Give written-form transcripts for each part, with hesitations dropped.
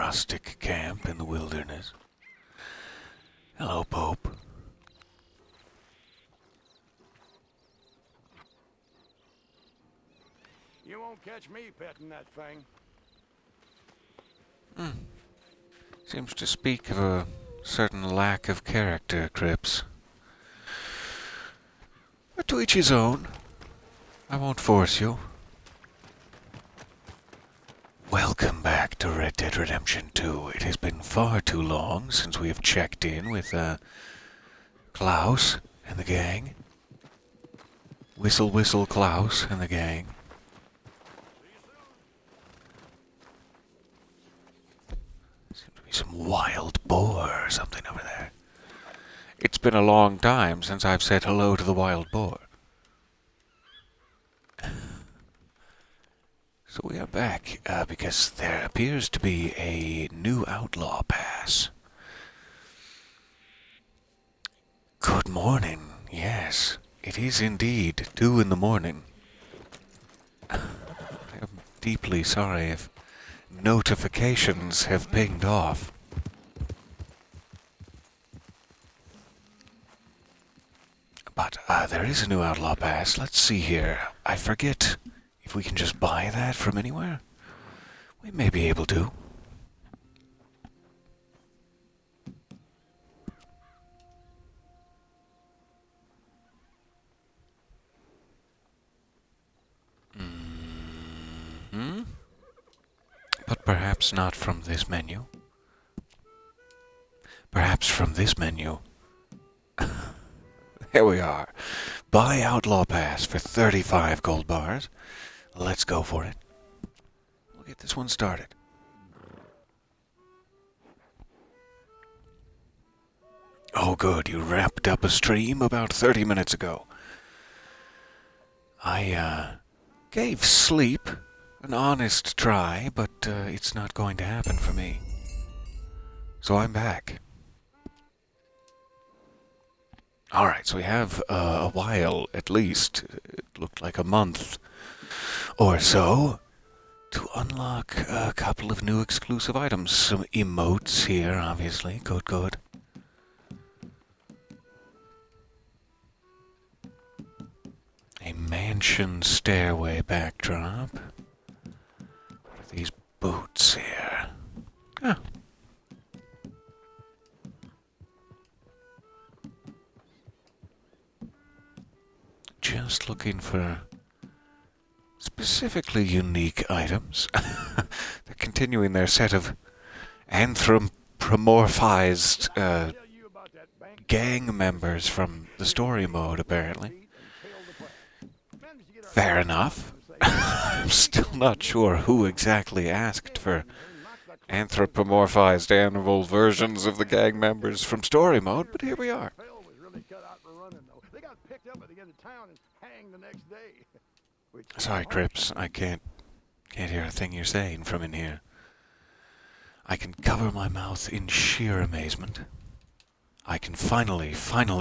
rustic camp in the wilderness. Hello, Pope. You won't catch me petting that thing. Seems to speak of a certain lack of character, Cripps. But to each his own. I won't force you. Welcome back to Red Dead Redemption 2. It has been far too long since we have checked in with, Klaus and the gang. Whistle Whistle Klaus and the gang. Seems to be some wild boar or something over there. It's been a long time since I've said hello to the wild boar. So we are back, because there appears to be a new Outlaw Pass. Good morning. Yes, it is indeed 2 in the morning. I am deeply sorry if notifications have pinged off. But there is a new Outlaw Pass. Let's see here. I forget if we can just buy that from anywhere. We may be able to. But perhaps not from this menu. Perhaps from this menu. There we are. Buy Outlaw Pass for 35 gold bars. Let's go for it. We'll get this one started. Oh good, you wrapped up a stream about 30 minutes ago. I, gave sleep an honest try, but it's not going to happen for me. So I'm back. Alright, so we have a while, at least, it looked like a month or so, to unlock a couple of new exclusive items. Some emotes here, obviously. Good, good. A mansion stairway backdrop. What are these boots here? Ah. Just looking for specifically unique items. They're continuing their set of anthropomorphized gang members from the story mode, apparently. Fair enough. I'm still not sure who exactly asked for anthropomorphized animal versions of the gang members from story mode, but here we are. Sorry, Cripps, I can't hear a thing you're saying from in here. I can cover my mouth in sheer amazement. I can finally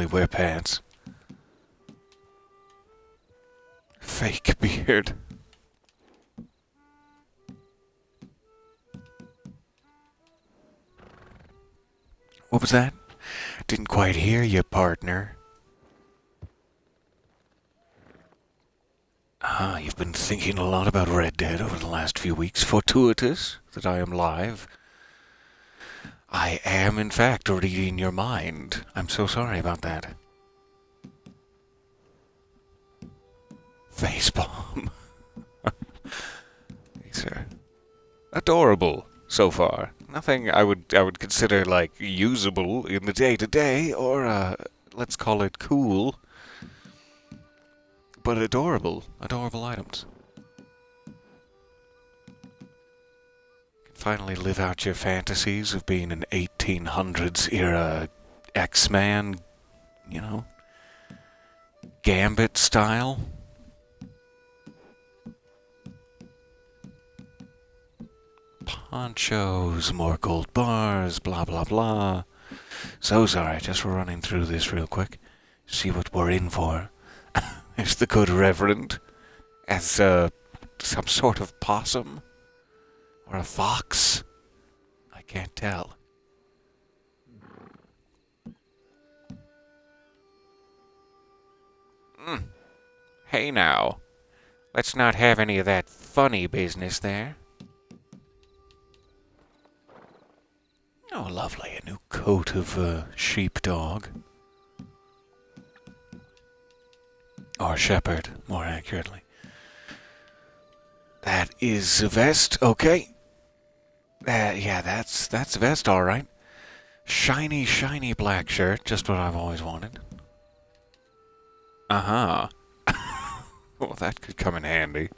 wear pants. Fake beard. What was that? Didn't quite hear you, partner. Ah, you've been thinking a lot about Red Dead over the last few weeks. Fortuitous that I am live. I am, in fact, reading your mind. I'm so sorry about that. Facepalm. These are adorable so far. Nothing I would consider like usable in the day-to-day, or let's call it cool. But adorable items. You can finally live out your fantasies of being an 1800s era X-Man, you know, Gambit style. Ponchos, more gold bars, blah blah blah. So sorry, just running through this real quick. See what we're in for. There's the good Reverend as some sort of possum or a fox. I can't tell. Hey now, let's not have any of that funny business there. Oh, lovely, a new coat of sheepdog. Or shepherd, more accurately. That is a vest, okay. Yeah, that's a vest, all right. Shiny, shiny black shirt, just what I've always wanted. Uh-huh. Well, that could come in handy.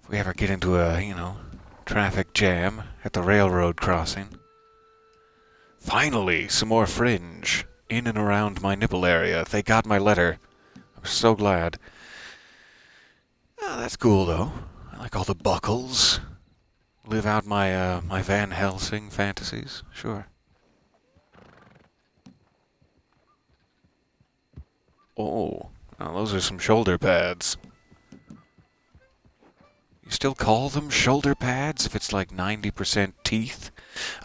If we ever get into a, traffic jam at the railroad crossing. Finally, some more fringe in and around my nipple area. They got my letter. I'm so glad. Oh, that's cool, though. I like all the buckles. Live out my Van Helsing fantasies. Sure. Oh, now those are some shoulder pads. You still call them shoulder pads if it's like 90% teeth?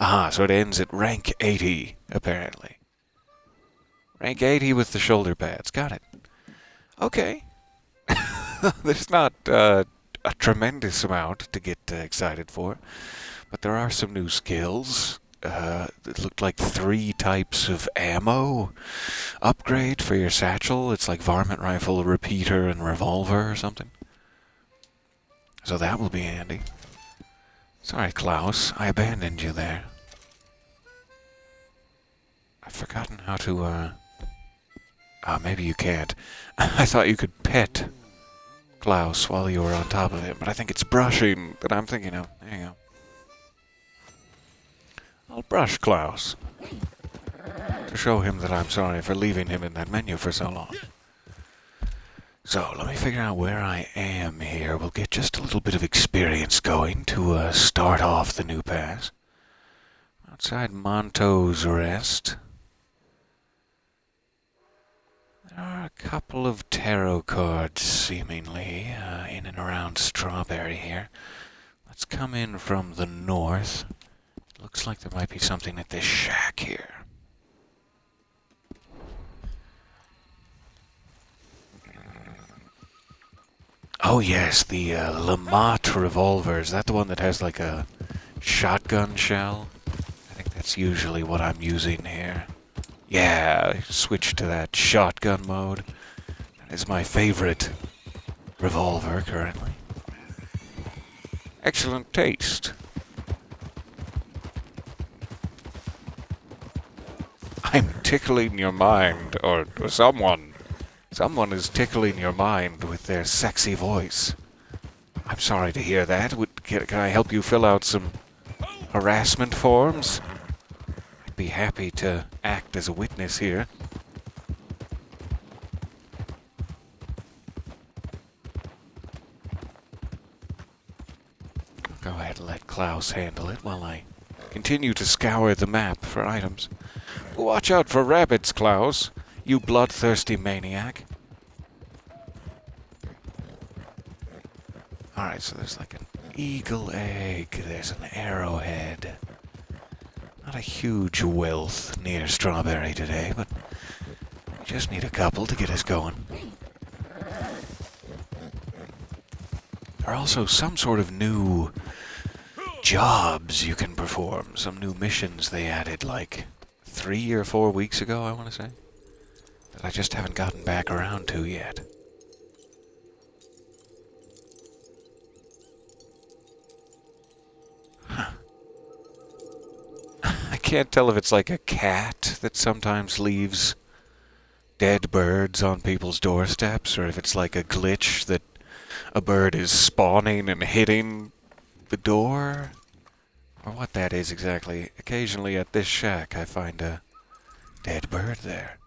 Aha, so it ends at rank 80, apparently. Rank 80 with the shoulder pads. Got it. Okay. There's not a tremendous amount to get excited for, but there are some new skills. It looked like 3 types of ammo upgrade for your satchel. It's like varmint rifle, repeater, and revolver or something. So that will be handy. Sorry, Klaus, I abandoned you there. I've forgotten how to, maybe you can't. I thought you could pet Klaus while you were on top of him, but I think it's brushing that I'm thinking of. There you go. I'll brush Klaus to show him that I'm sorry for leaving him in that menu for so long. So, let me figure out where I am here. We'll get just a little bit of experience going to start off the new pass. Outside Monto's Rest. There are a couple of tarot cards, seemingly, in and around Strawberry here. Let's come in from the north. It looks like there might be something at this shack here. Oh yes, the Lamont revolver. Is that the one that has like a shotgun shell? I think that's usually what I'm using here. Yeah, I switched to that shotgun mode. That is my favorite revolver currently. Excellent taste. I'm tickling your mind, or someone. Someone is tickling your mind with their sexy voice. I'm sorry to hear that. Can I help you fill out some harassment forms? I'd be happy to act as a witness here. I'll go ahead and let Klaus handle it while I continue to scour the map for items. Watch out for rabbits, Klaus. You bloodthirsty maniac. Alright, so there's like an eagle egg. There's an arrowhead. Not a huge wealth near Strawberry today, but we just need a couple to get us going. There are also some sort of new jobs you can perform. Some new missions they added like 3 or 4 weeks ago, I want to say. That I just haven't gotten back around to yet. Huh. I can't tell if it's like a cat that sometimes leaves dead birds on people's doorsteps, or if it's like a glitch that a bird is spawning and hitting the door, or what that is exactly. Occasionally at this shack I find a dead bird there.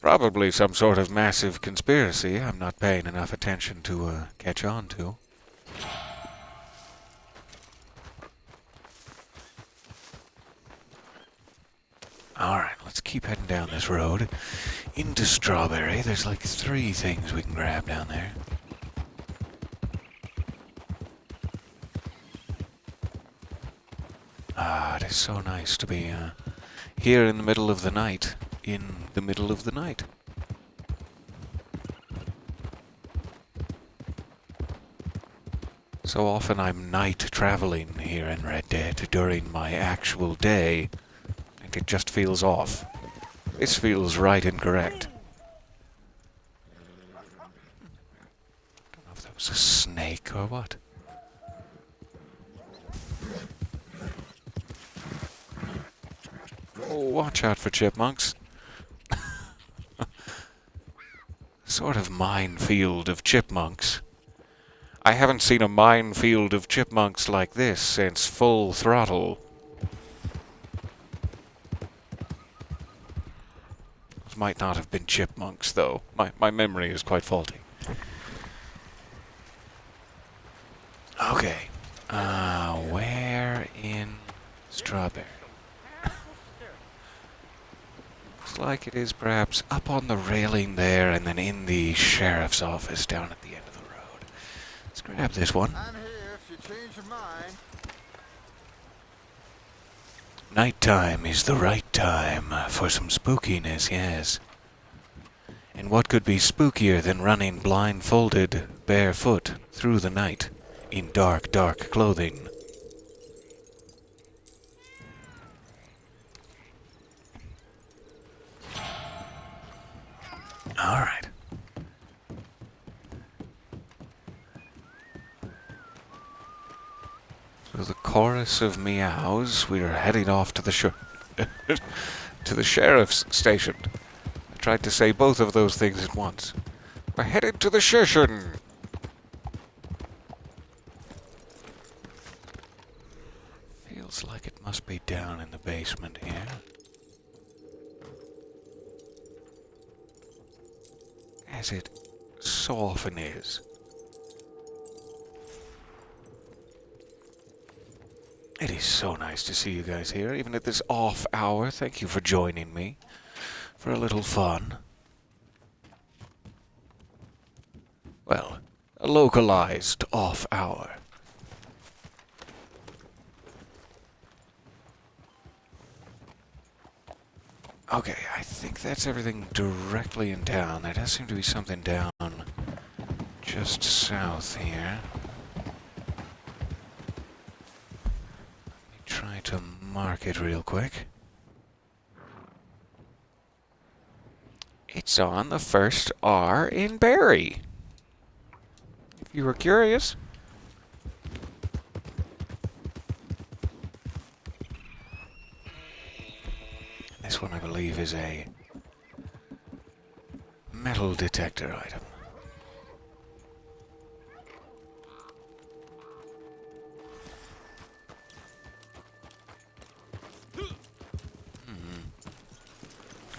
Probably some sort of massive conspiracy I'm not paying enough attention to catch on to. Alright, let's keep heading down this road. Into Strawberry. There's like 3 things we can grab down there. it is so nice to be here in the middle of the night. In the middle of the night. So often I'm night traveling here in Red Dead during my actual day, and it just feels off. This feels right and correct. Don't know if that was a snake or what. Oh, watch out for chipmunks. Sort of minefield of chipmunks. I haven't seen a minefield of chipmunks like this since Full Throttle. Those might not have been chipmunks, though. My memory is quite faulty. Okay. Where in Strawberry? Looks like it is perhaps up on the railing there and then in the sheriff's office down at the end of the road. Let's grab this one. I'm here if you change your mind. Nighttime is the right time for some spookiness, yes. And what could be spookier than running blindfolded, barefoot, through the night, in dark, dark clothing? Alright. So the chorus of meows, we're heading off to the to the sheriff's station. I tried to say both of those things at once. We're headed to the station. Feels like it must be down in the basement here. As it so often is. It is so nice to see you guys here, even at this off hour. Thank you for joining me for a little fun. Well, a localized off hour. Okay, I think that's everything directly in town. There does seem to be something down just south here. Let me try to mark it real quick. It's on the first R in Barry. If you were curious. This one, I believe, is a metal detector item.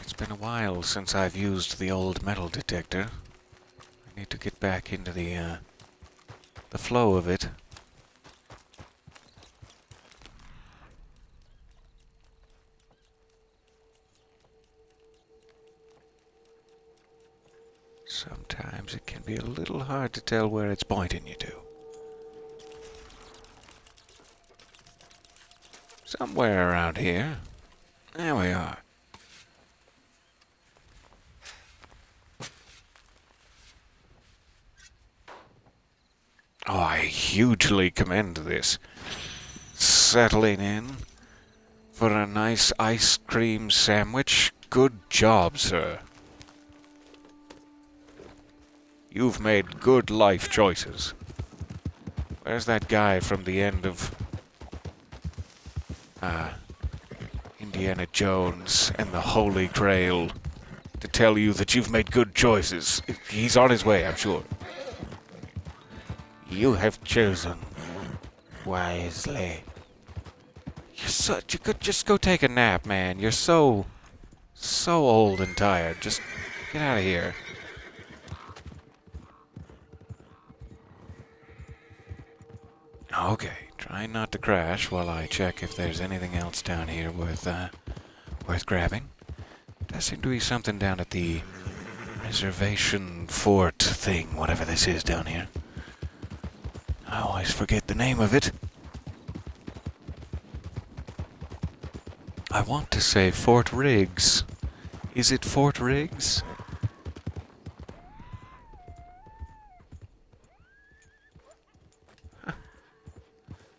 It's been a while since I've used the old metal detector. I need to get back into the flow of it. Sometimes it can be a little hard to tell where it's pointing you to. Somewhere around here. There we are. Oh, I hugely commend this. Settling in for a nice ice cream sandwich. Good job, sir. You've made good life choices. Where's that guy from the end of Indiana Jones and the Holy Grail to tell you that you've made good choices? He's on his way, I'm sure. You have chosen wisely. You could just go take a nap, man. You're so old and tired. Just get out of here. Okay, try not to crash while I check if there's anything else down here worth grabbing. There seems to be something down at the reservation fort thing, whatever this is down here. I always forget the name of it. I want to say Fort Riggs. Is it Fort Riggs? Huh.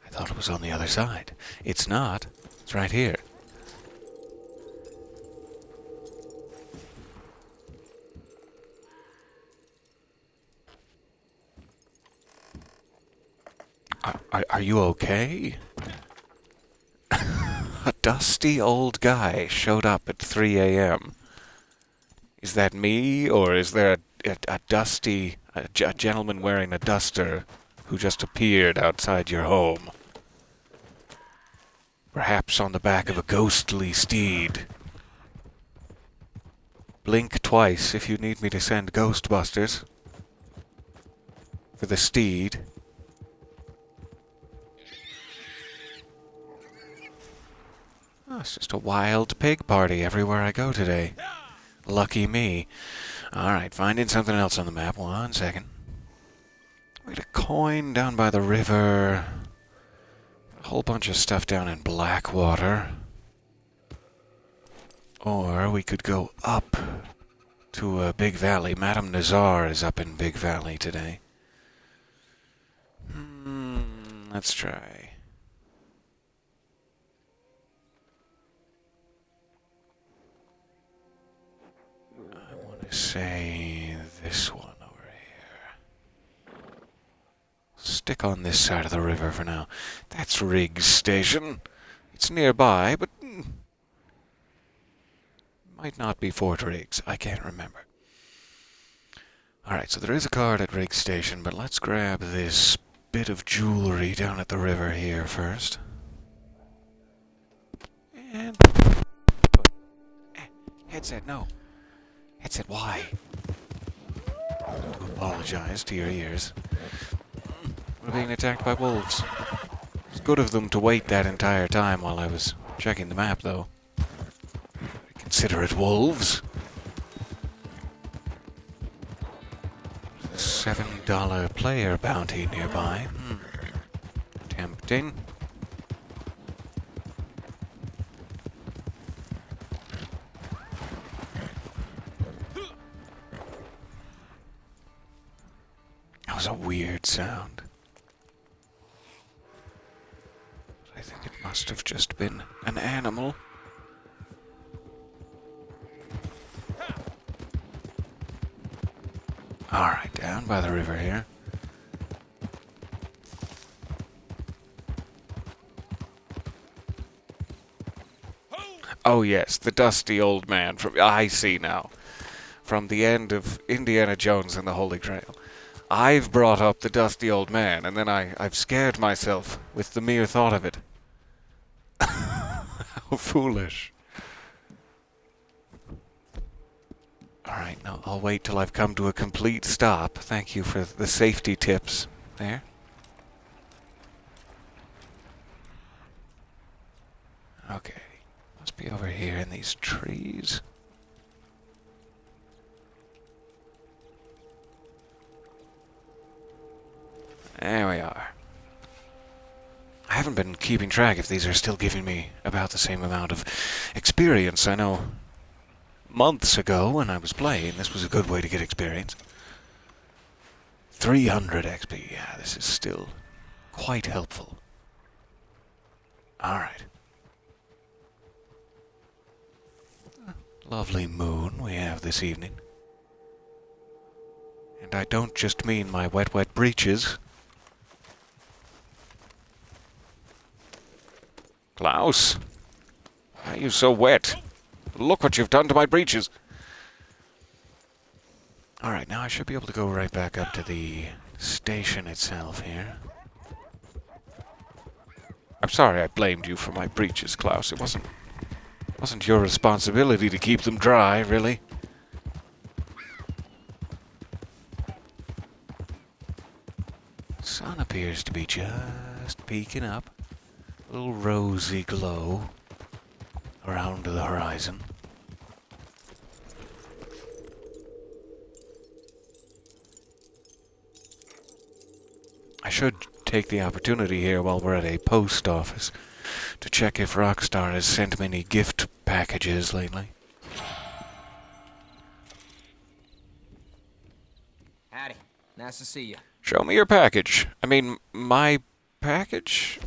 I thought it was on the other side. It's not. It's right here. Are you okay? A dusty old guy showed up at 3 a.m. Is that me, or is there a gentleman wearing a duster who just appeared outside your home? Perhaps on the back of a ghostly steed. Blink twice if you need me to send Ghostbusters. For the steed. Oh, it's just a wild pig party everywhere I go today. Lucky me. Alright, finding something else on the map. 1 second. We got a coin down by the river. A whole bunch of stuff down in Blackwater. Or we could go up to Big Valley. Madame Nazar is up in Big Valley today. Let's try. I want to say this one over here. Stick on this side of the river for now. That's Riggs Station. It's nearby, but might not be Fort Riggs. I can't remember. Alright, so there is a card at Riggs Station, but let's grab this bit of jewelry down at the river here first. And... headset, no. Headset, why? I apologize to your ears. We're being attacked by wolves. It's good of them to wait that entire time while I was checking the map, though. Considerate wolves. $7 player bounty nearby. Tempting. That was a weird sound. I think it must have just been an animal. Alright, down by the river here. Oh yes, the dusty old man from... I see now. From the end of Indiana Jones and the Holy Grail. I've brought up the dusty old man, and then I've scared myself with the mere thought of it. How foolish. Alright, now I'll wait till I've come to a complete stop. Thank you for the safety tips there. Okay, must be over here in these trees. There we are. I haven't been keeping track if these are still giving me about the same amount of experience. I know months ago when I was playing, this was a good way to get experience. 300 XP, yeah, this is still quite helpful. Alright. Lovely moon we have this evening. And I don't just mean my wet, wet breeches. Klaus, why are you so wet? Look what you've done to my breeches. Alright, now I should be able to go right back up to the station itself here. I'm sorry I blamed you for my breeches, Klaus. It wasn't your responsibility to keep them dry, really. Sun appears to be just peeking up. A little rosy glow around the horizon. I should take the opportunity here while we're at a post office to check if Rockstar has sent me any gift packages lately. Howdy. Nice to see you. Show me your package. I mean, my package?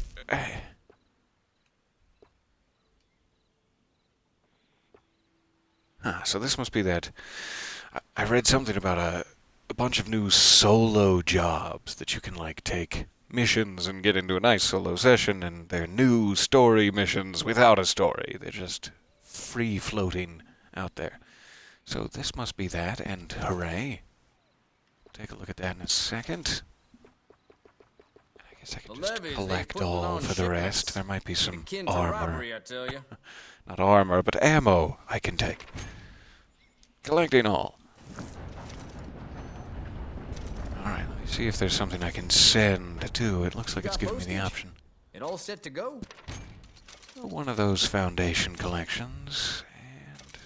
So this must be that... I read something about a bunch of new solo jobs that you can, like, take missions and get into a nice solo session, and they're new story missions without a story. They're just free-floating out there. So this must be that, and hooray. Take a look at that in a second. I guess I can just collect all for the rest. There might be some armor. Robbery, I tell you. Not armor, but ammo I can take. Collecting all. Alright, let me see if there's something I can send too. It looks like it's giving me the option. It all set to go. One of those Foundation collections. And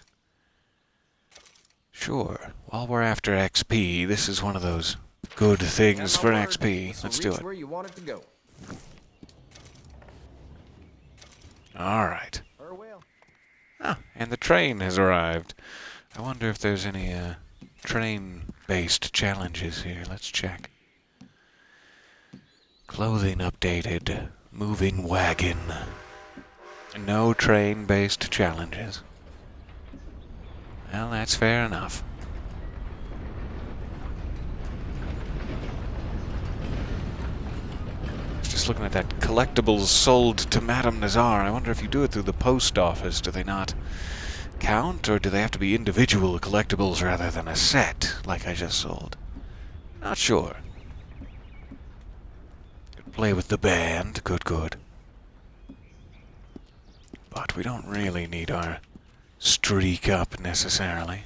sure, while we're after XP, this is one of those good things for XP. Let's do it. Where you want it to go. Alright. Farewell. Ah, and the train has arrived. I wonder if there's any train-based challenges here. Let's check. Clothing updated. Moving wagon. No train-based challenges. Well, that's fair enough. Just looking at that collectibles sold to Madame Nazar. I wonder if you do it through the post office, do they not count, or do they have to be individual collectibles rather than a set, like I just sold? Not sure. Could play with the band, good. But we don't really need our streak up necessarily.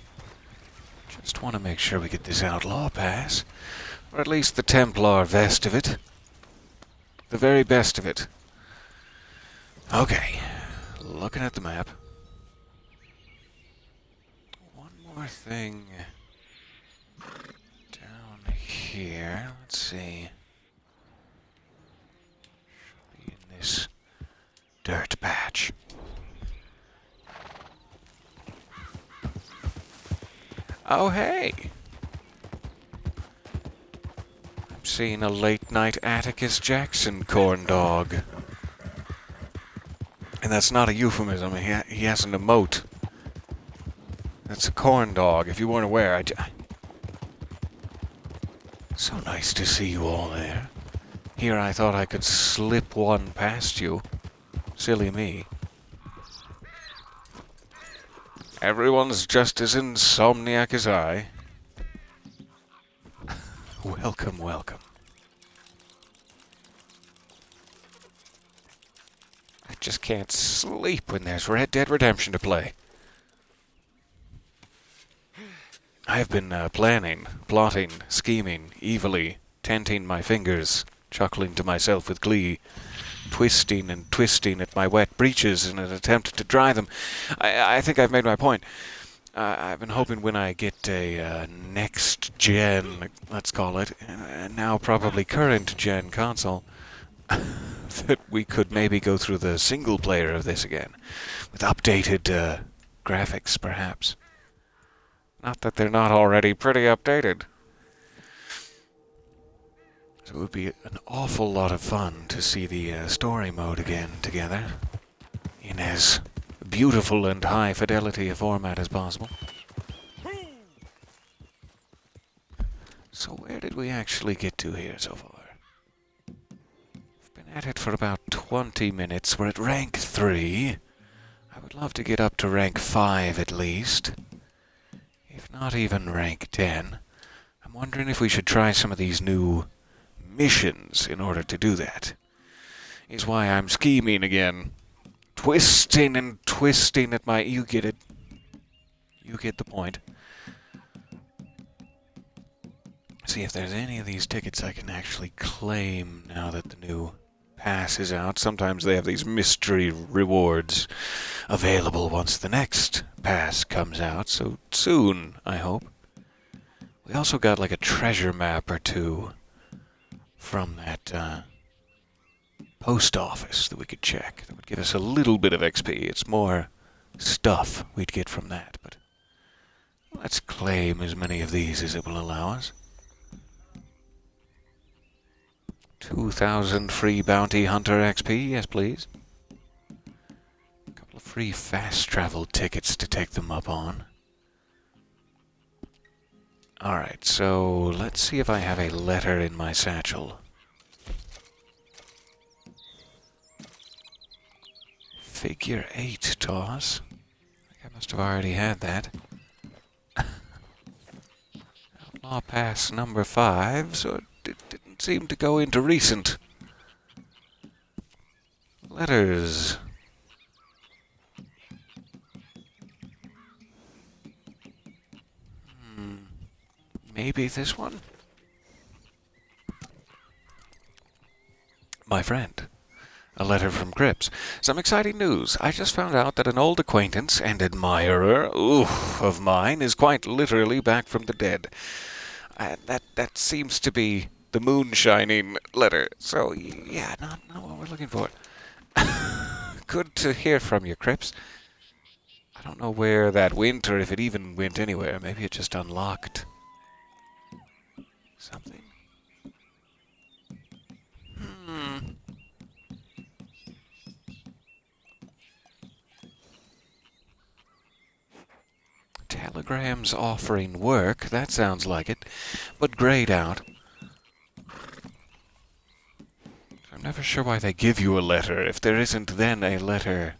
Just want to make sure we get this Outlaw Pass, or at least the Templar vest of it. The very best of it. Okay, looking at the map. One more thing down here. Let's see. Should be in this dirt patch. Oh, hey! I'm seeing a late-night Atticus Jackson corn dog. And that's not a euphemism. He has an emote. That's a corn dog, if you weren't aware. So nice to see you all there. Here I thought I could slip one past you. Silly me. Everyone's just as insomniac as I. Welcome, welcome. I just can't sleep when there's Red Dead Redemption to play. I've been planning, plotting, scheming, evilly, tenting my fingers, chuckling to myself with glee, twisting and twisting at my wet breeches in an attempt to dry them. I think I've made my point. I've been hoping when I get a next-gen, let's call it, now probably current-gen console, that we could maybe go through the single-player of this again, with updated graphics, perhaps. Not that they're not already pretty updated. So it would be an awful lot of fun to see the story mode again together, in as beautiful and high fidelity a format as possible. So where did we actually get to here so far? We've been at it for about 20 minutes. We're at rank 3. I would love to get up to rank 5 at least. If not even rank 10. I'm wondering if we should try some of these new missions in order to do that. Is why I'm scheming again. Twisting and twisting at my... You get it. You get the point. See if there's any of these tickets I can actually claim now that the new pass is out. Sometimes they have these mystery rewards available once the next pass comes out. So soon, I hope. We also got like a treasure map or two from that post office that we could check. That would give us a little bit of XP. It's more stuff we'd get from that, but let's claim as many of these as it will allow us. 2,000 free bounty hunter XP, yes please. A couple of free fast travel tickets to take them up on. Alright, so let's see if I have a letter in my satchel. Figure 8 toss. I must have already had that. Outlaw Pass number 5, so it didn't seem to go into recent. Letters. Maybe this one? My friend. A letter from Cripps. Some exciting news. I just found out that an old acquaintance and admirer of mine is quite literally back from the dead. That seems to be the moonshining letter. So, yeah, not what we're looking for. Good to hear from you, Cripps. I don't know where that went or if it even went anywhere. Maybe it just unlocked something. Telegrams offering work, that sounds like it, but grayed out. I'm never sure why they give you a letter if there isn't then a letter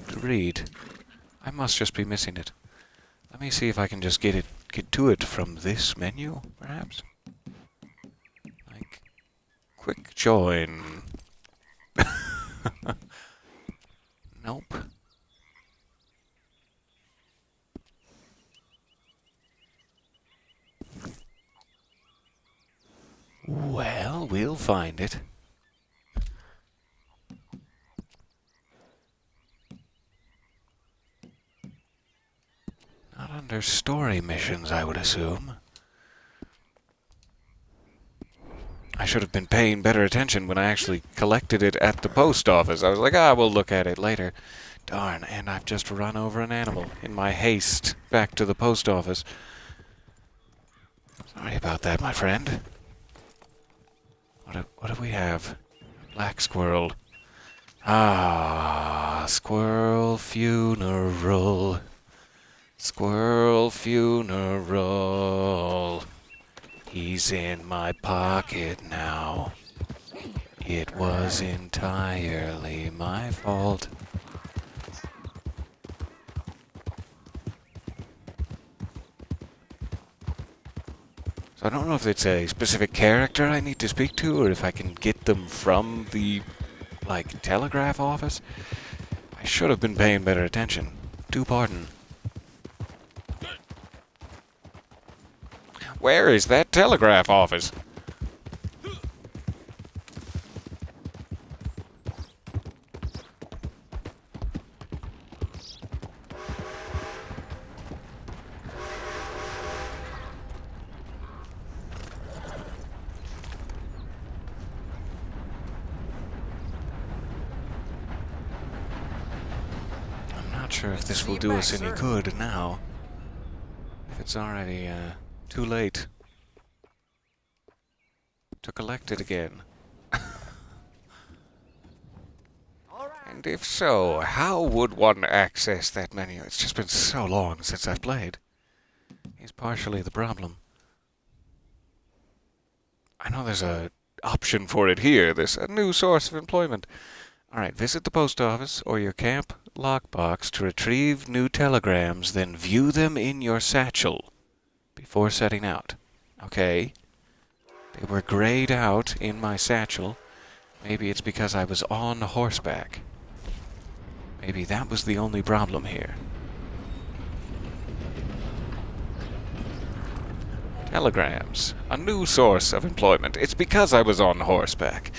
to read. I must just be missing it. Let me see if I can just get to it from this menu, perhaps. Like, quick join. Nope. Well, we'll find it. Not under story missions, I would assume. I should have been paying better attention when I actually collected it at the post office. I was like, we'll look at it later. Darn, and I've just run over an animal in my haste back to the post office. Sorry about that, my friend. What do we have? Black squirrel. Squirrel funeral. Squirrel funeral. He's in my pocket now. It was entirely my fault. So I don't know if it's a specific character I need to speak to, or if I can get them from the, telegraph office. I should have been paying better attention. Do pardon. Where is that telegraph office? Sure if this will do us any good now. If it's already too late to collect it again. And if so, how would one access that menu? It's just been so long since I've played. He's partially the problem. I know there's a option for it here. There's a new source of employment. Alright, visit the post office or your camp lockbox to retrieve new telegrams, then view them in your satchel before setting out. Okay. They were grayed out in my satchel. Maybe it's because I was on horseback. Maybe that was the only problem here. Telegrams. A new source of employment. It's because I was on horseback.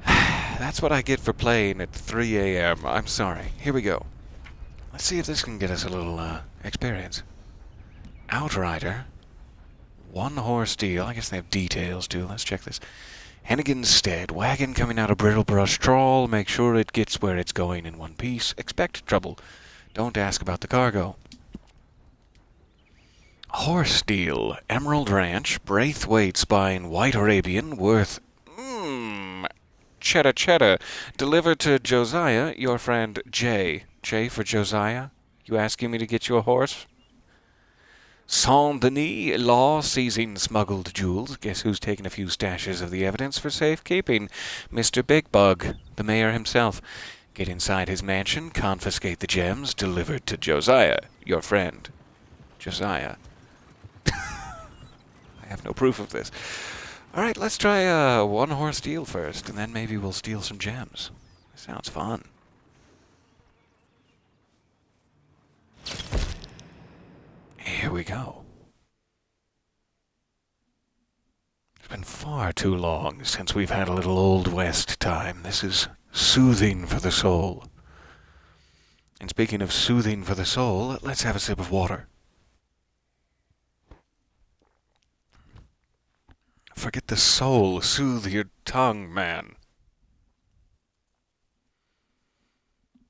That's what I get for playing at 3 a.m. I'm sorry. Here we go. Let's see if this can get us a little experience. Outrider. One horse deal. I guess they have details too. Let's check this. Hennigan's Stead. Wagon coming out of Brittlebrush Trawl. Make sure it gets where it's going in one piece. Expect trouble. Don't ask about the cargo. Horse deal. Emerald Ranch. Braithwaite Spine. White Arabian. Worth... cheddar. Delivered to Josiah, your friend Jay. Jay for Josiah? You asking me to get you a horse? Saint Denis, law seizing smuggled jewels. Guess who's taking a few stashes of the evidence for safekeeping? Mr. Big Bug, the mayor himself. Get inside his mansion, confiscate the gems, delivered to Josiah, your friend. Josiah. I have no proof of this. All right, let's try a one-horse deal first, and then maybe we'll steal some gems. Sounds fun. Here we go. It's been far too long since we've had a little Old West time. This is soothing for the soul. And speaking of soothing for the soul, let's have a sip of water. Forget the soul, soothe your tongue, man. You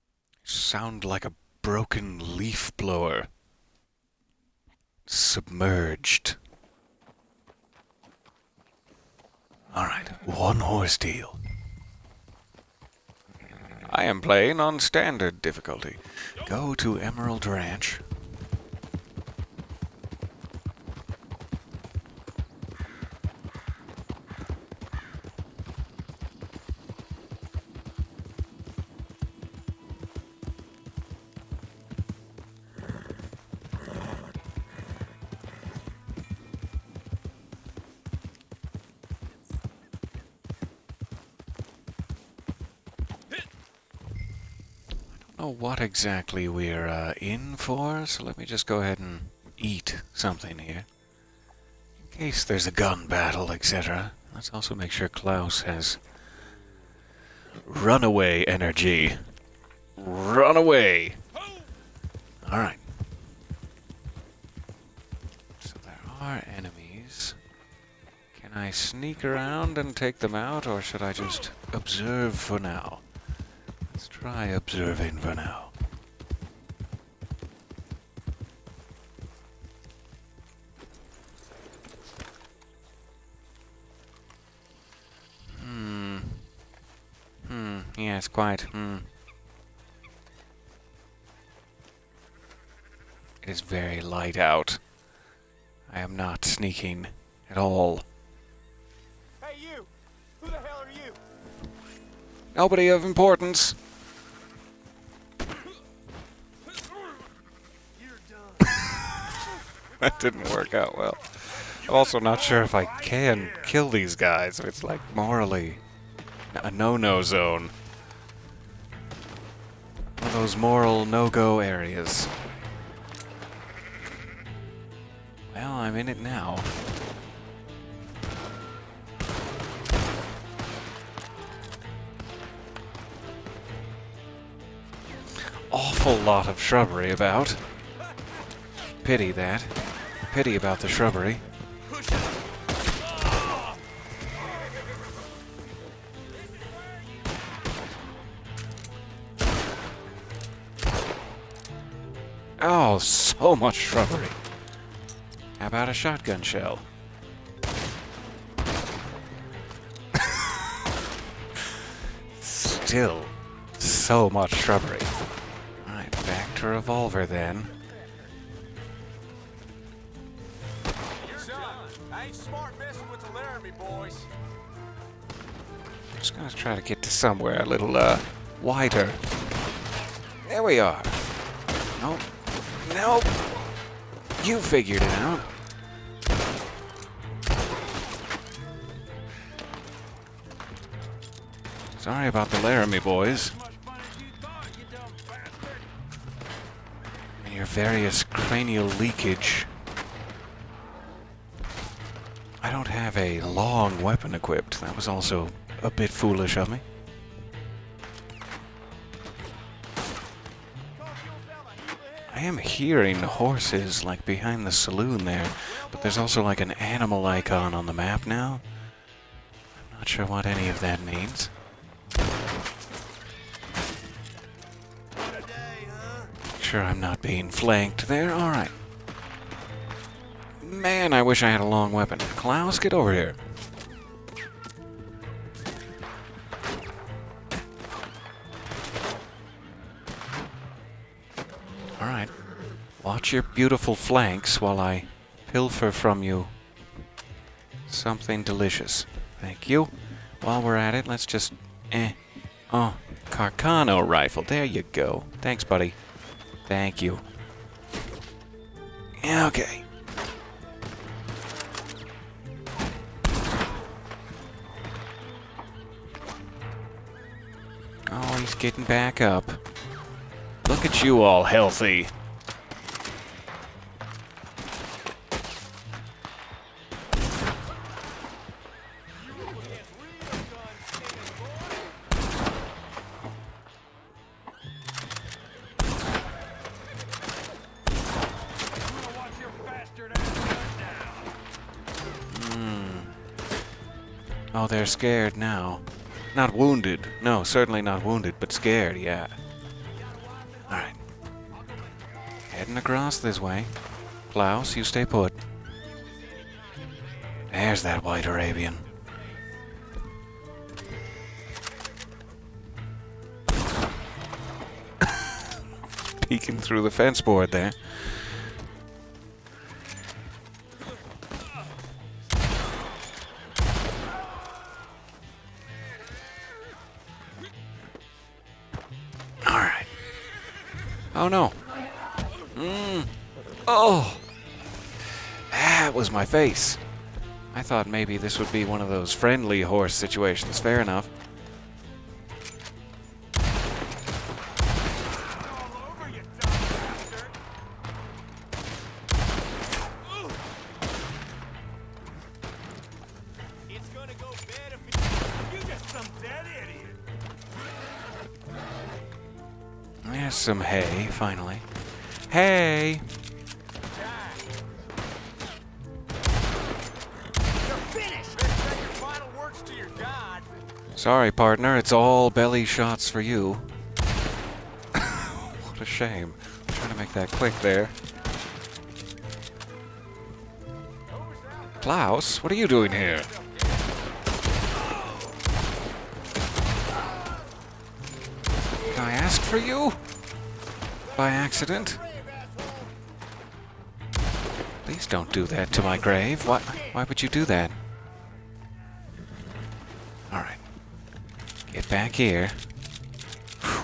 sound like a broken leaf blower. Submerged. Alright, one horse deal. I am playing on standard difficulty. Go to Emerald Ranch. What exactly we're in for, so let me just go ahead and eat something here. In case there's a gun battle, etc. Let's also make sure Klaus has runaway energy. Run away! Alright. So there are enemies. Can I sneak around and take them out, or should I just observe for now? Let's try observing for now. Yes, quite. It is very light out. I am not sneaking at all. Hey, you! Who the hell are you? Nobody of importance. That didn't work out well. I'm also not sure if I can kill these guys. It's like morally a no-no zone. One of those moral no-go areas. Well, I'm in it now. Awful lot of shrubbery about. Pity that. Pity about the shrubbery. Oh, so much shrubbery. How about a shotgun shell? Still, so much shrubbery. Alright, back to revolver then. Son, I ain't smart messing with the Laramie boys. Just gonna try to get to somewhere a little, wider. There we are. Nope. Nope. You figured it out. Sorry about the Laramie boys. And your various cranial leakage. I don't have a long weapon equipped. That was also a bit foolish of me. I am hearing horses, like, behind the saloon there, but there's also, like, an animal icon on the map now. I'm Not sure what any of that means. Sure I'm not being flanked there. Alright. Man, I wish I had a long weapon. Klaus, get over here. Alright. Watch your beautiful flanks while I pilfer from you something delicious. Thank you. While we're at it, let's just... Oh, Carcano rifle. There you go. Thanks, buddy. Thank you. Okay. Oh, he's getting back up. Look at you all healthy. Oh, they're scared now. Not wounded. No, certainly not wounded, but scared, yeah. Alright. Heading across this way. Klaus, you stay put. There's that white Arabian. Peeking through the fence board there. Alright. Oh no. Oh! That was my face. I thought maybe this would be one of those friendly horse situations. Fair enough. It's gonna go bad if you just some dead idiot. There's some hay, finally. Hay! Sorry, partner, it's all belly shots for you. What a shame. I'm trying to make that quick there. Klaus, what are you doing here? Did I ask for you? By accident? Please don't do that to my grave. Why would you do that? Alright. Get back here. Whew.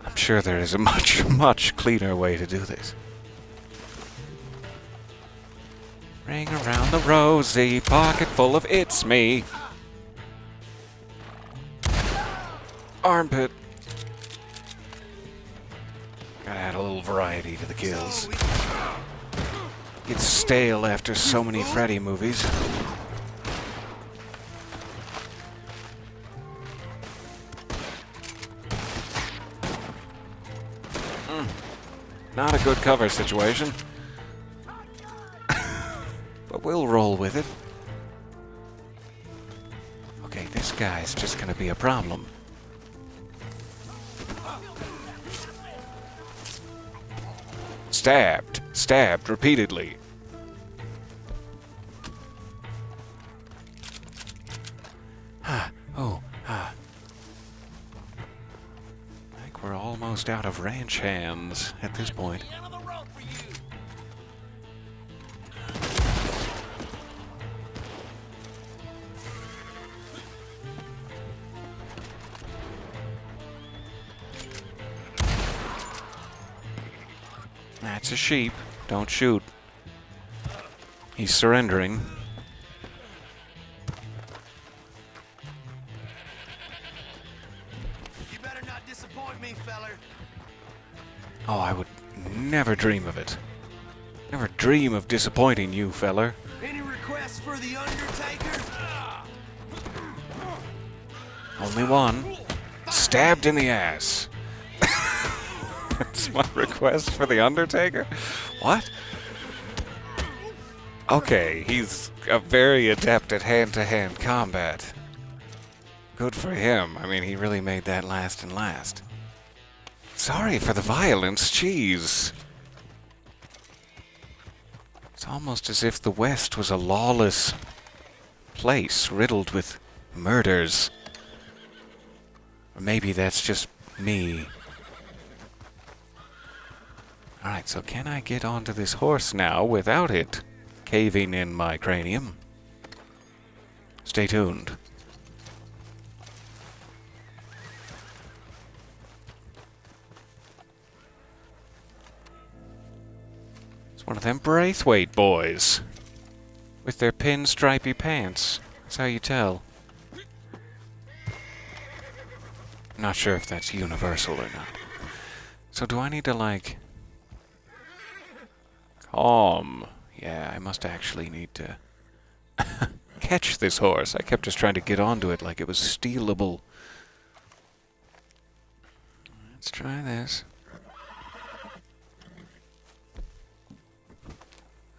I'm sure there is a much cleaner way to do this. Ring around the rosy, pocket full of it's me. Armpit. Gotta add a little variety to the kills. Gets stale after so many Freddy movies. Not a good cover situation. But we'll roll with it. Okay, this guy's just gonna be a problem. Stabbed. Stabbed repeatedly. I think we're almost out of ranch hands at this point. That's a sheep. Don't shoot. He's surrendering. You better not disappoint me, feller. Oh, I would never dream of it. Never dream of disappointing you, feller. Any requests for the Undertaker? Only one. Stabbed in the ass. That's my request for the Undertaker? What? Okay, he's very adept at hand-to-hand combat. Good for him. I mean, he really made that last and last. Sorry for the violence, jeez. It's almost as if the West was a lawless place riddled with murders. Or maybe that's just me. Alright, so can I get onto this horse now without it caving in my cranium? Stay tuned. It's one of them Braithwaite boys. With their pinstripey pants. That's how you tell. Not sure if that's universal or not. So do I need to, like... calm? Yeah, I must actually need to... catch this horse. I kept just trying to get onto it like it was stealable. Let's try this.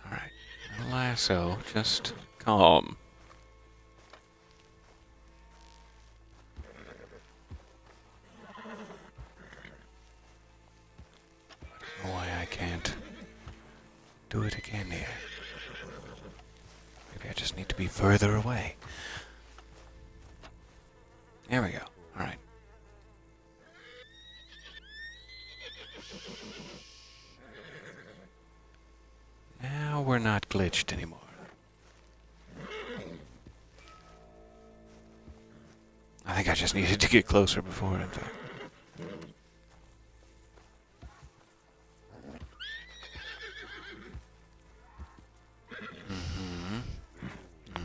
Alright. Lasso. Just calm. I don't know why I can't do it again here. Maybe I just need to be further away. There we go. Alright. Now we're not glitched anymore. I think I just needed to get closer before it.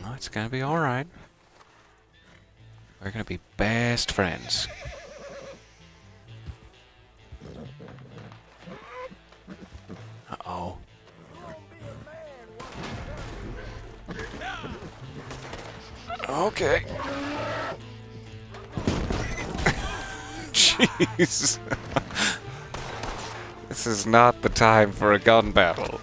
No, it's gonna be alright. We're gonna be best friends. Uh-oh. Okay. Jeez. This is not the time for a gun battle.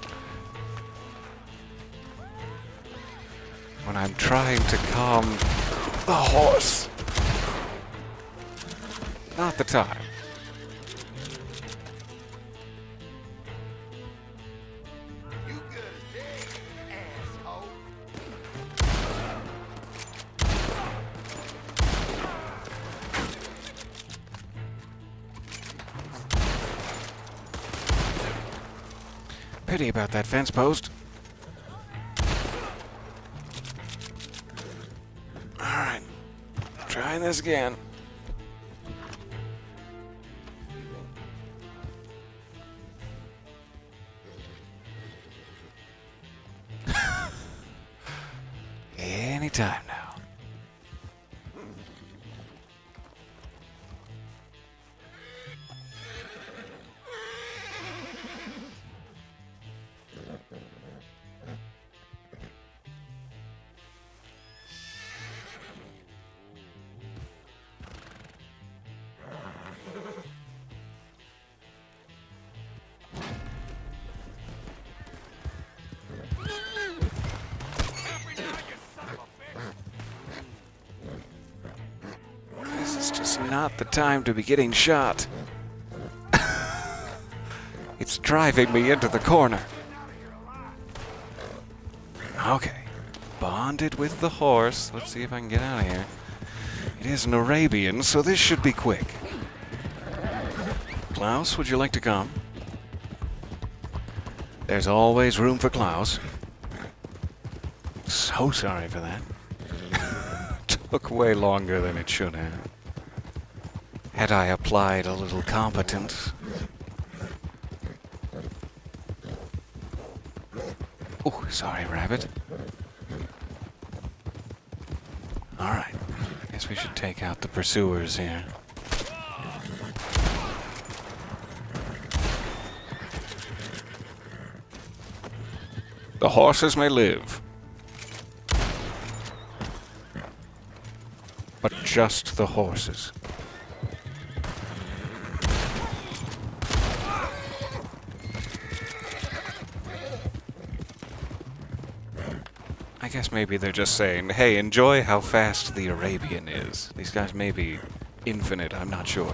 When I'm trying to calm the horse. Not the time. You good as dead, asshole. Pity about that fence post. Alright. Trying this again. Anytime now. This is just not the time to be getting shot. It's driving me into the corner. Okay. Bonded with the horse. Let's see if I can get out of here. It is an Arabian, so this should be quick. Klaus, would you like to come? There's always room for Klaus. So sorry for that. Took way longer than it should have. Had I applied a little competence. Oh, sorry, rabbit. Alright. I guess we should take out the pursuers here. The horses may live. But just the horses. I guess maybe they're just saying, hey, enjoy how fast the Arabian is. These guys may be infinite, I'm not sure.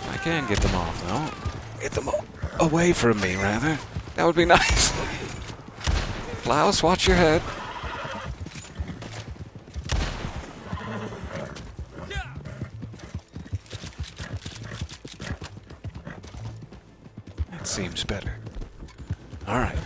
I can get them off, though. Get them away from me, rather. That would be nice. Klaus, watch your head. That seems better. All right.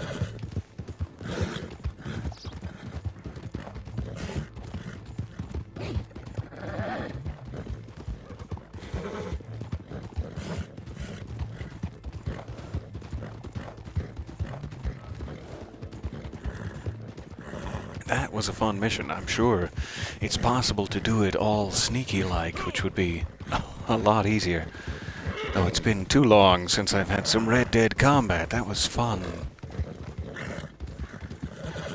That was a fun mission. I'm sure it's possible to do it all sneaky-like, which would be a lot easier. Though it's been too long since I've had some Red Dead combat. That was fun.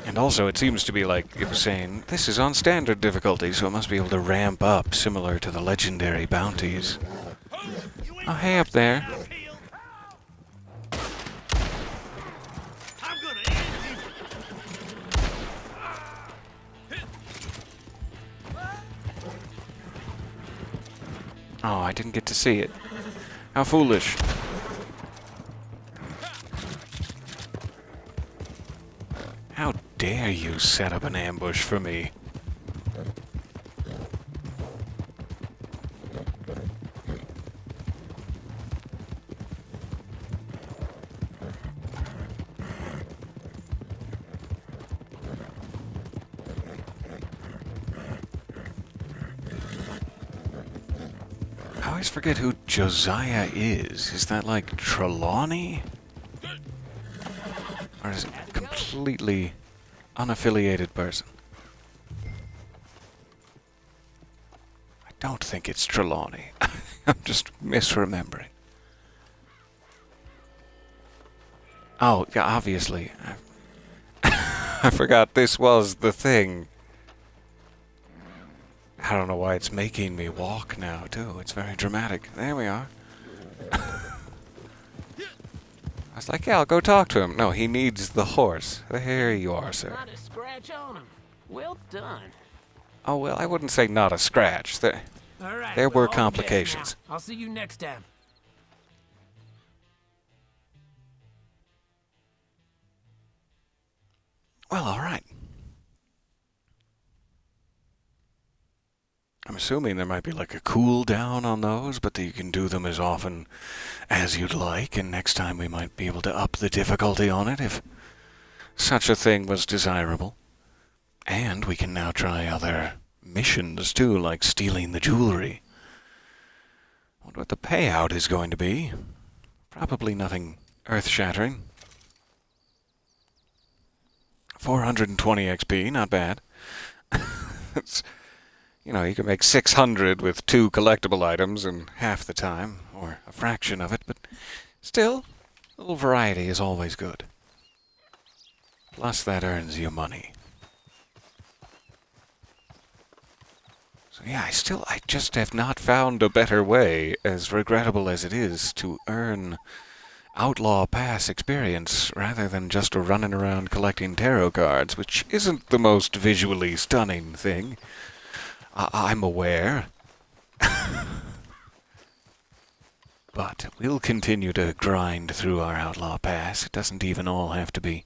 And also, it seems to be like it was saying, this is on standard difficulty, so it must be able to ramp up, similar to the legendary bounties. Oh, hey up there. Oh, I didn't get to see it. How foolish. How dare you set up an ambush for me? I always forget who Josiah is. Is that like Trelawney? Or is it a completely unaffiliated person? I don't think it's Trelawney. I'm just misremembering. Oh, yeah, obviously. I forgot this was the thing. I don't know why it's making me walk now, too. It's very dramatic. There we are. I was like, yeah, I'll go talk to him. No, he needs the horse. There you are, sir. Not a scratch on him. Well done. Oh, well, I wouldn't say not a scratch. There All right. were well, all the best complications. now. I'll see you next time. Well, all right. I'm assuming there might be like a cooldown on those, but that you can do them as often as you'd like, and next time we might be able to up the difficulty on it if such a thing was desirable. And we can now try other missions too, like stealing the jewelry. Wonder what the payout is going to be. Probably nothing earth-shattering. 420 XP, not bad. It's, you know, you can make 600 with 2 collectible items in half the time, or a fraction of it, but still, a little variety is always good. Plus, that earns you money. So yeah, I just have not found a better way, as regrettable as it is, to earn Outlaw Pass experience rather than just running around collecting tarot cards, which isn't the most visually stunning thing. I'm aware. But we'll continue to grind through our Outlaw Pass. It doesn't even all have to be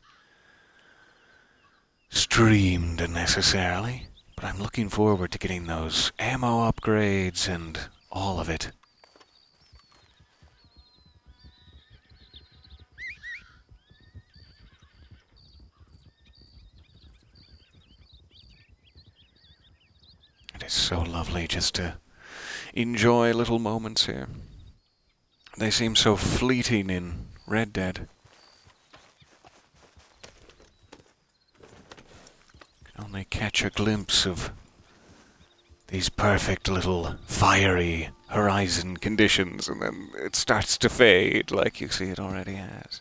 streamed necessarily. But I'm looking forward to getting those ammo upgrades and all of it. It is so lovely just to enjoy little moments here. They seem so fleeting in Red Dead. Can only catch a glimpse of these perfect little fiery horizon conditions, and then it starts to fade like you see it already has.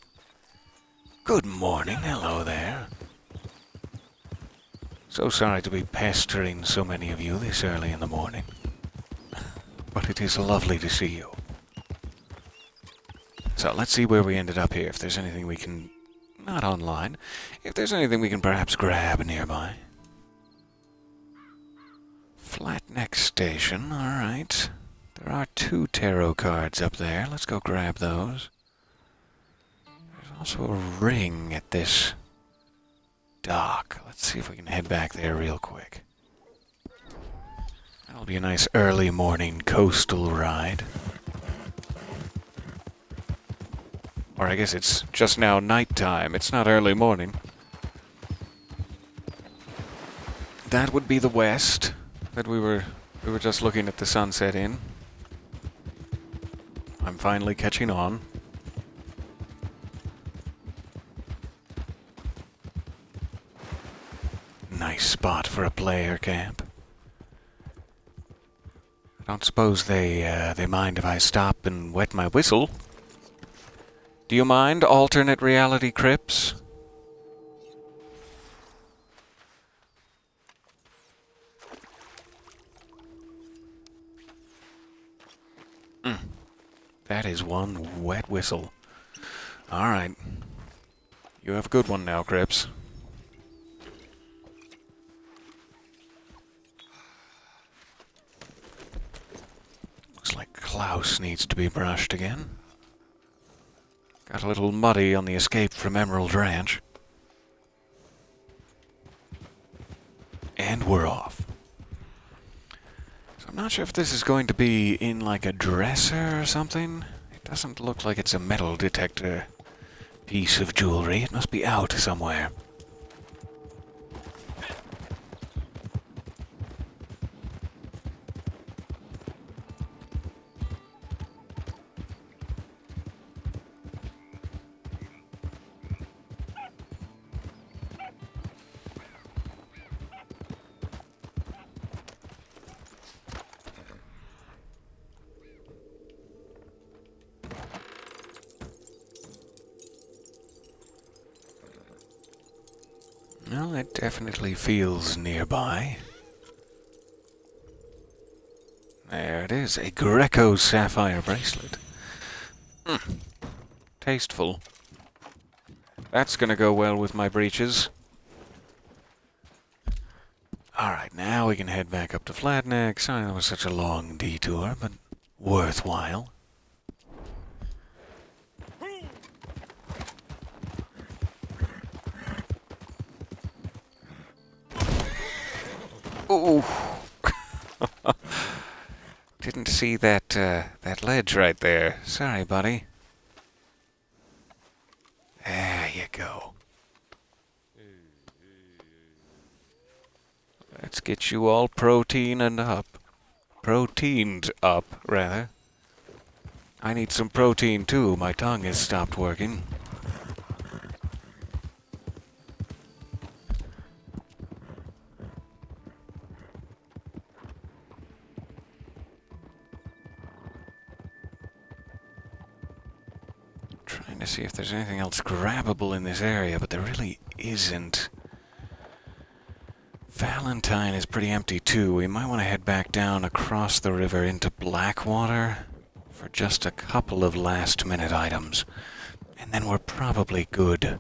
Good morning, hello there. So sorry to be pestering so many of you this early in the morning. But it is lovely to see you. So let's see where we ended up here, if there's anything we can Not online. If there's anything we can perhaps grab nearby. Flatneck Station, alright. There are 2 tarot cards up there. Let's go grab those. There's also a ring at this dock. Let's see if we can head back there real quick. That'll be a nice early morning coastal ride. Or I guess it's just now nighttime. It's not early morning. That would be the west that we were just looking at the sunset in. I'm finally catching on. Nice spot for a player camp. I don't suppose they mind if I stop and wet my whistle. Do you mind, alternate reality Crips? That is one wet whistle. Alright. You have a good one now, Crips. Looks like Klaus needs to be brushed again. Got a little muddy on the escape from Emerald Ranch. And we're off. So I'm not sure if this is going to be in like a dresser or something. It doesn't look like it's a metal detector piece of jewelry. It must be out somewhere. Well, it definitely feels nearby. There it is, a Greco sapphire bracelet. Tasteful. That's gonna go well with my breeches. Alright, now we can head back up to Flatneck. Sorry that was such a long detour, but worthwhile. Ooh. Didn't see that ledge right there. Sorry, buddy. There you go. Let's get you all proteined up. Proteined up, rather. I need some protein, too. My tongue has stopped working. Trying to see if there's anything else grabbable in this area, but there really isn't. Valentine is pretty empty too. We might want to head back down across the river into Blackwater for just a couple of last-minute items. And then we're probably good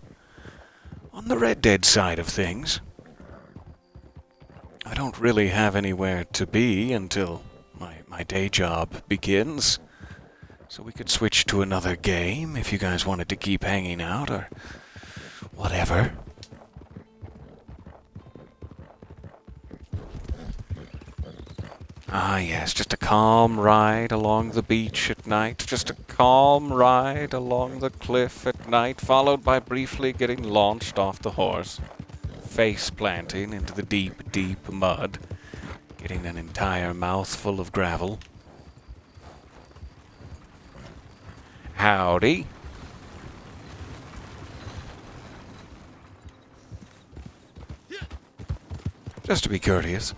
on the Red Dead side of things. I don't really have anywhere to be until my day job begins. So we could switch to another game if you guys wanted to keep hanging out or whatever. Ah, yes, just a calm ride along the beach at night. Just a calm ride along the cliff at night, followed by briefly getting launched off the horse, face planting into the deep, deep mud, getting an entire mouthful of gravel. Howdy. Just to be courteous.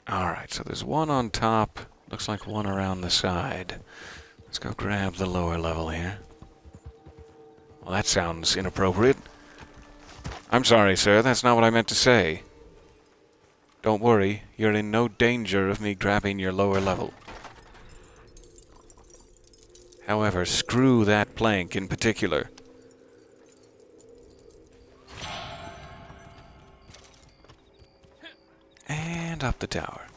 Alright, so there's one on top. Looks like one around the side. Let's go grab the lower level here. Well, that sounds inappropriate. I'm sorry, sir. That's not what I meant to say. Don't worry. You're in no danger of me grabbing your lower level. However, screw that plank in particular. And up the tower.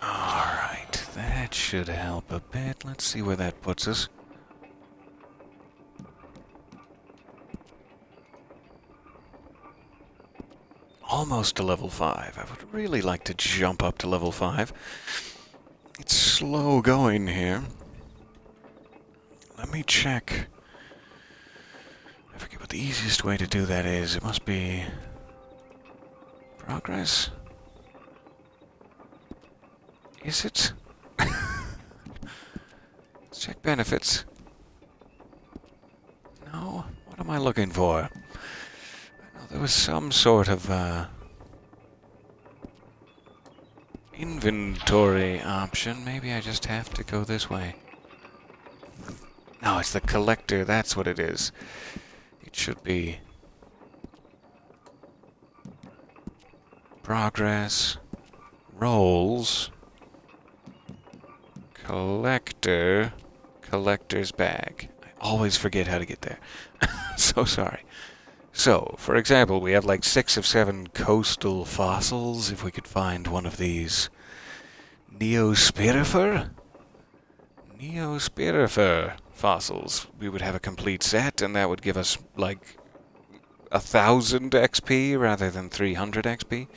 Alright, that should help a bit. Let's see where that puts us. Almost to level 5. I would really like to jump up to level 5. It's slow going here. Let me check. I forget what the easiest way to do that is. It must be... progress? Is it? Let's check benefits. No? What am I looking for? I know there was some sort of, inventory option. Maybe I just have to go this way. No, it's the collector. That's what it is. It should be... progress... rolls... collector... collector's bag. I always forget how to get there. So sorry. So, for example, we have like 6 of 7 coastal fossils. If we could find one of these... Neospirifer fossils, we would have a complete set, and that would give us like 1,000 XP rather than 300 XP.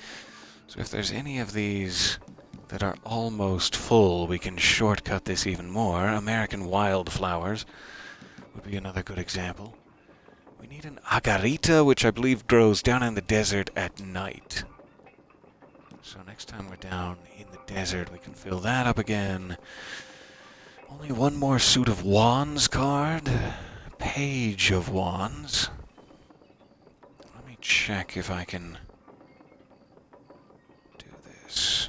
So if there's any of these that are almost full, we can shortcut this even more. American wildflowers would be another good example. We need an agarita, which I believe grows down in the desert at night. So next time we're down in the desert, we can fill that up again. Only one more suit of wands card. Page of wands. Let me check if I can do this.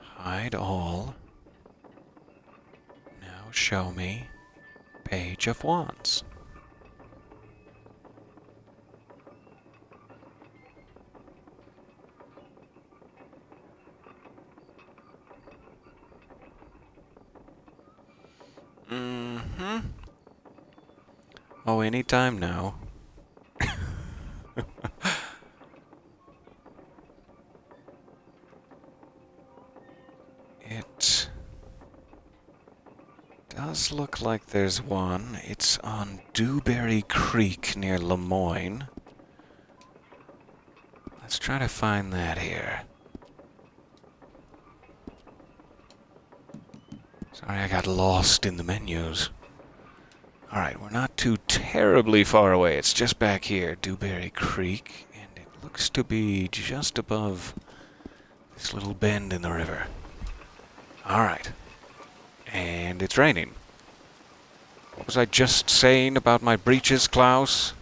Hide all. Now show me Page of Wands. Oh, anytime now. It does look like there's one. It's on Dewberry Creek near Lemoyne. Let's try to find that here. Sorry, I got lost in the menus. Alright, we're not too terribly far away. It's just back here, Dewberry Creek, and it looks to be just above this little bend in the river. Alright. And it's raining. What was I just saying about my breeches, Klaus?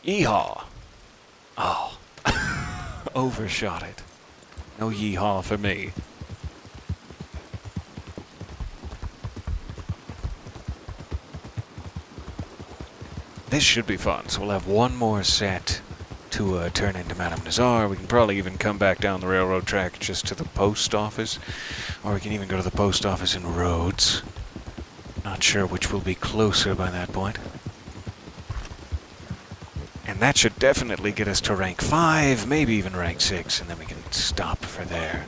Yeehaw! Oh. Overshot it. No yeehaw for me. This should be fun. So we'll have one more set to turn into Madame Nazar. We can probably even come back down the railroad track just to the post office. Or we can even go to the post office in Rhodes. Not sure which will be closer by that point. And that should definitely get us to rank 5, maybe even rank 6, and then we can stop for there.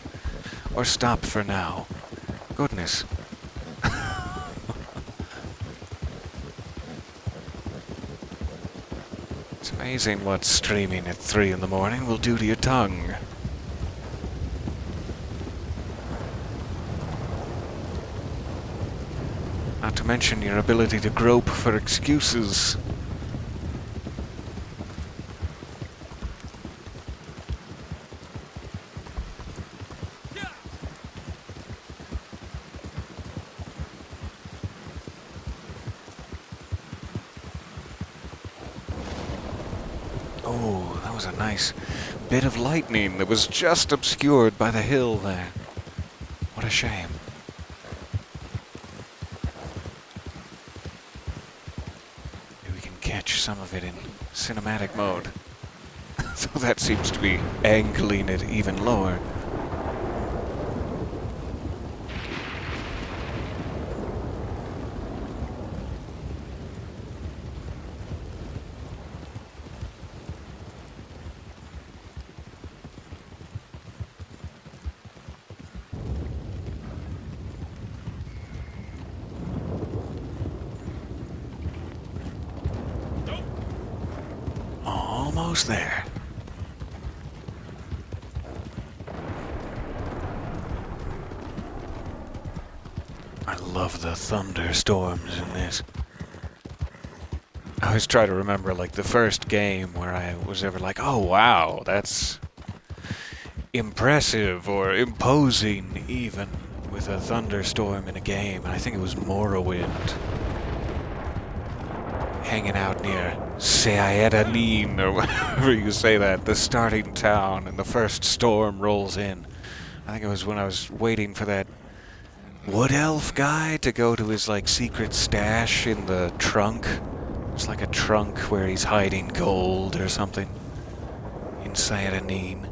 Or stop for now. Goodness. It's amazing what streaming at 3 in the morning will do to your tongue. Not to mention your ability to grope for excuses. Oh, that was a nice bit of lightning that was just obscured by the hill there. What a shame. Maybe we can catch some of it in cinematic mode. So that seems to be angling it even lower. Almost there. I love the thunderstorms in this. I always try to remember, like, the first game where I was ever like, oh wow, that's impressive or imposing even with a thunderstorm in a game. And I think it was Morrowind. Hanging out near Saint Denis, or whatever you say that, the starting town, and the first storm rolls in. I think it was when I was waiting for that wood elf guy to go to his, like, secret stash in the trunk. It's like a trunk where he's hiding gold or something in Saint Denis.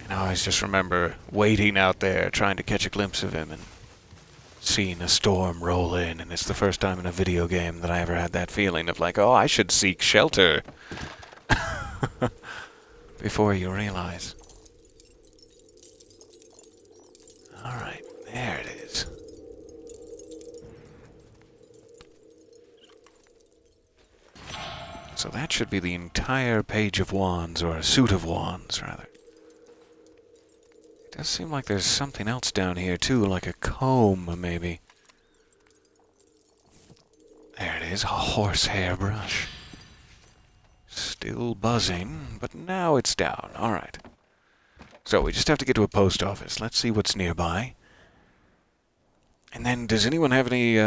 And I always just remember waiting out there trying to catch a glimpse of him and seeing a storm roll in, and it's the first time in a video game that I ever had that feeling of like, oh, I should seek shelter. Before you realize. Alright, there it is. So that should be the entire page of wands, or a suit of wands, rather. It does seem like there's something else down here, too, like a comb, maybe. There it is, a horsehair brush. Still buzzing, but now it's down. Alright. So we just have to get to a post office. Let's see what's nearby. And then, does anyone have any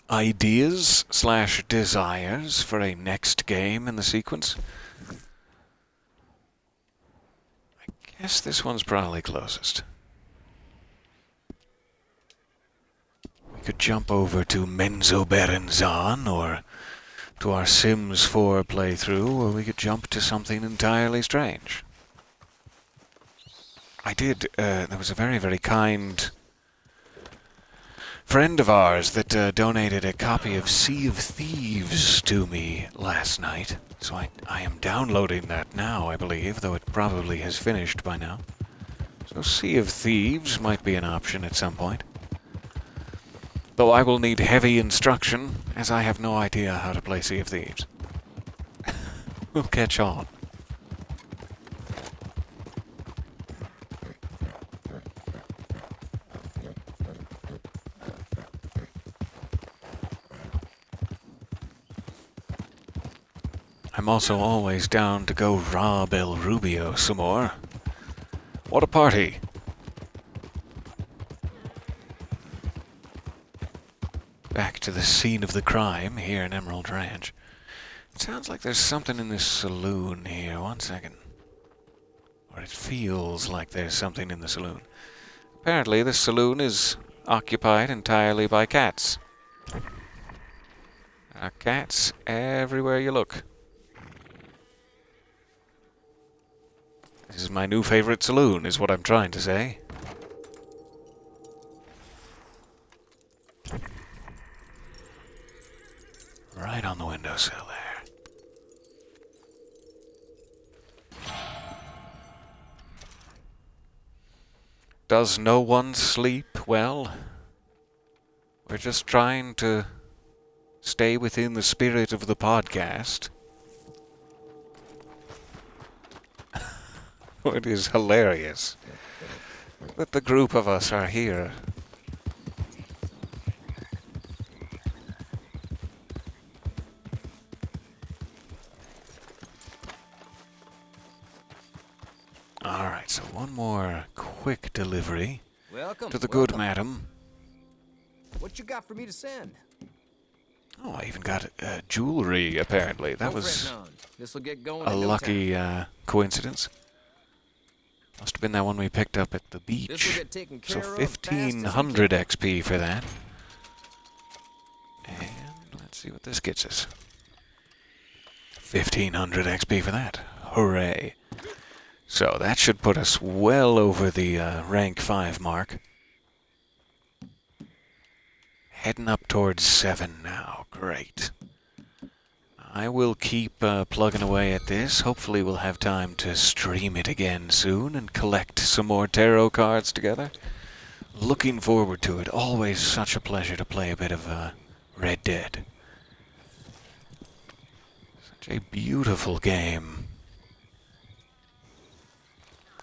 ideas/desires for a next game in the sequence? I guess this one's probably closest. We could jump over to Menzoberranzan, or to our Sims 4 playthrough, or we could jump to something entirely strange. There was a very, very kind friend of ours that donated a copy of Sea of Thieves to me last night. So I am downloading that now, I believe, though it probably has finished by now. So Sea of Thieves might be an option at some point. Though I will need heavy instruction, as I have no idea how to play Sea of Thieves. We'll catch on. I'm also always down to go rob El Rubio some more. What a party! Back to the scene of the crime here in Emerald Ranch. It sounds like there's something in this saloon here. One second. Or it feels like there's something in the saloon. Apparently this saloon is occupied entirely by cats. There are cats everywhere you look. This is my new favorite saloon, is what I'm trying to say. Right on the windowsill there. Does no one sleep well? We're just trying to stay within the spirit of the podcast. It is hilarious that the group of us are here. Alright, so one more quick delivery Welcome. to the good welcome. madam. What you got for me to send? Oh, I even got jewelry, apparently. That No was fretting on. This'll get going a in no lucky time. coincidence. Must have been that one we picked up at the This'll beach. get taken So care of fast as we 1500 can. XP for that. And let's see what this gets us. 1500 XP for that. Hooray. So that should put us well over the rank 5 mark. Heading up towards 7 now. Great. I will keep plugging away at this. Hopefully we'll have time to stream it again soon and collect some more tarot cards together. Looking forward to it. Always such a pleasure to play a bit of Red Dead. Such a beautiful game.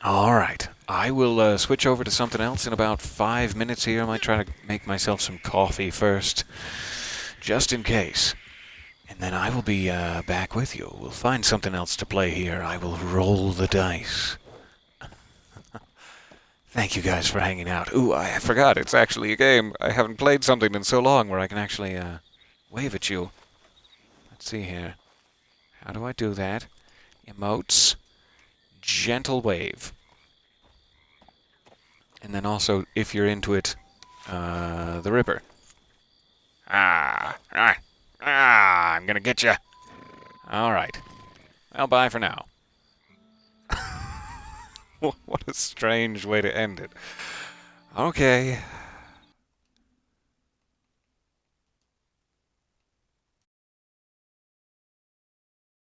Alright, I will switch over to something else in about 5 minutes here. I might try to make myself some coffee first, just in case. And then I will be back with you. We'll find something else to play here. I will roll the dice. Thank you guys for hanging out. Ooh, I forgot. It's actually a game. I haven't played something in so long where I can actually wave at you. Let's see here. How do I do that? Emotes. Gentle wave. And then also, if you're into it, the Ripper. I'm gonna get you. Alright. Well, bye for now. What a strange way to end it. Okay,